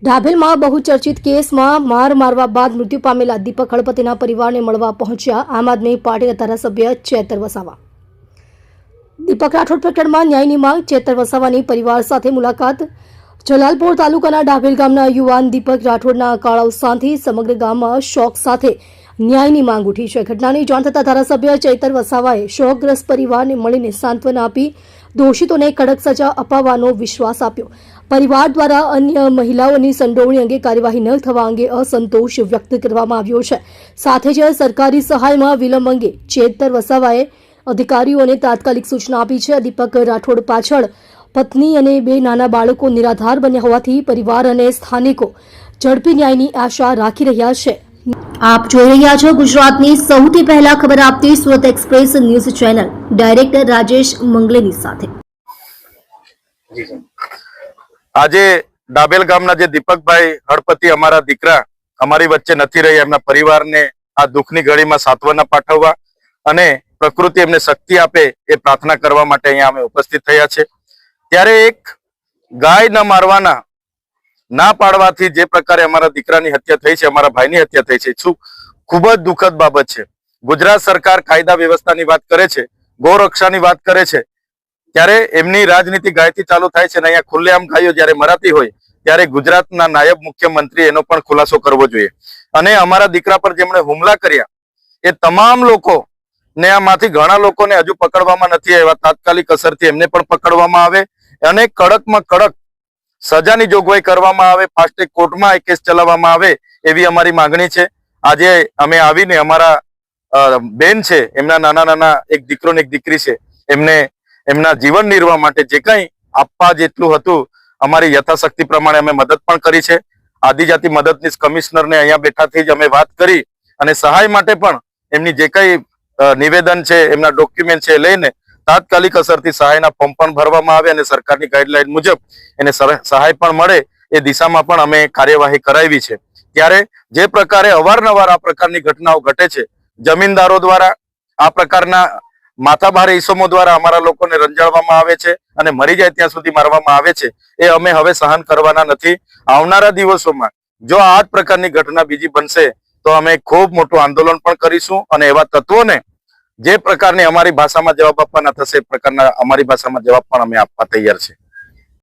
ઢાભેલમાં બહુચર્ચિત કેસમાં માર મારવા બાદ મૃત્યુ પામેલા દીપક હળપતિના પરિવારને મળવા પહોંચ્યા આમ આદમી પાર્ટીના ધારાસભ્ય ચેતર વસાવા। દીપક રાઠોડ પ્રકરણમાં ન્યાયની માંગ, ચેતર વસાવાની પરિવાર સાથે મુલાકાત। જલાલપોર તાલુકાના ઢાભેલ ગામના યુવાન દીપક રાઠોડના અકાળ અવસાનથી સમગ્ર ગામમાં શોક સાથે ન્યાયની માંગ ઉઠી છે। ઘટનાની જાણ થતાં ધારાસભ્ય ચેતર વસાવાએ શોકગ્રસ્ત પરિવારને મળીને સાંત્વના આપી દોષિતોને કડક સજા અપાવવાનો વિશ્વાસ આપ્યો। પરિવાર દ્વારા અન્ય મહિલાઓની સંડોવણી અંગે કાર્યવાહી ન થવા અંગે અસંતોષ વ્યક્ત કરવામાં આવ્યો છે। સાથે જ સરકારી સહાયમાં વિલંબ અંગે ચેતર વસાવાએ અધિકારીઓને તાત્કાલિક સૂચના આપી છે। દીપક રાઠોડ પાછળ પત્ની અને 2 નાના બાળકો નિરાધાર બન્યા હોવાથી પરિવાર અને સ્થાનિકો ઝડપી ન્યાયની આશા રાખી રહ્યા છે। આપ જોઈ રહ્યા છો ગુજરાતની સૌથી પહેલા ખબર આપતી Surat express news channel, director Rajesh મંગલેની સાથે। આજે ડાબેલ ગામના જે દીપકભાઈ હળપતિ અમારા દીકરા અમારી વચ્ચે નથી રહ્યા, એમના પરિવારને આ દુઃખની ઘડીમાં સાંત્વના પાઠવવા અને પ્રકૃતિ એમને શક્તિ આપે એ પ્રાર્થના કરવા માટે અહીંયા અમે ઉપસ્થિત થયા છે। ત્યારે એક ગાય ન મારવાના ના પાડવાથી જે પ્રકારે અમારા દીકરાની હત્યા થઈ છે, અમારા ભાઈની હત્યા થઈ છે, શું ખૂબ જ દુઃખદ બાબત છે। ગુજરાત સરકાર કાયદા વ્યવસ્થાની વાત કરે છે, ગૌરક્ષાની વાત કરે છે, ત્યારે એમની રાજનીતિ ગાયથી ચાલુ થાય છે ને અહીંયા ખુલ્લેઆમ ગાયો જ્યારે મરાતી હોય ત્યારે ગુજરાતના નાયબ મુખ્યમંત્રી એનો પણ ખુલાસો કરવો જોઈએ। અને અમારા દીકરા પર જેમણે હુમલા કર્યા એ તમામ લોકો ને આમાંથી ઘણા લોકોને હજુ પકડવામાં નથી આવ્યા, તાત્કાલિક અસરથી એમને પણ પકડવામાં આવે અને કડકમાં કડક સજાની જોગવાઈ કરવામાં આવે, ફાસ્ટ ટ્રેક કોર્ટમાં એ કેસ ચલાવવામાં આવે એવી અમારી માંગણી છે। આજે અમે આવીને અમારા બેન છે, એમના નાના નાના એક દીકરો ને એક દીકરી છે, એમને એમના જીવન નિર્વાહ માટે જે કંઈ આપવા જેટલું હતું અમારી યથાશક્તિ પ્રમાણે અમે મદદ પણ કરી છે। આદિજાતિ મદદનીશ કમિશનરને અહીંયા બેઠાથી જ અમે વાત કરી અને સહાય માટે પણ એમની જે કંઈ નિવેદન છે, એમના ડોક્યુમેન્ટ છે લઈને તાત્કાલિક અસરથી સહાયના ફોર્મ પણ ભરવામાં આવે અને સરકારની ગાઈડલાઈન મુજબ એને સહાય પણ મળે એ દિશામાં પણ અમે કાર્યવાહી કરાવી છે। ત્યારે જે પ્રકારે અવારનવાર આ પ્રકારની ઘટનાઓ ઘટે છે, જમીનદારો દ્વારા આ પ્રકારના માથાભારે ઈસમો દ્વારા અમારા લોકોને રંજાડવામાં આવે છે અને મરી જાય ત્યાં સુધી મારવામાં આવે છે, એ અમે હવે સહન કરવાના નથી। આવનારા દિવસોમાં જો આ જ પ્રકારની ઘટના બીજી બનશે તો અમે ખૂબ મોટું આંદોલન પણ કરીશું અને એવા તત્વોને જે પ્રકારની અમારી ભાષામાં જવાબ આપવાના થશે એ પ્રકારના અમારી ભાષામાં જવાબ પણ અમે આપવા તૈયાર છે।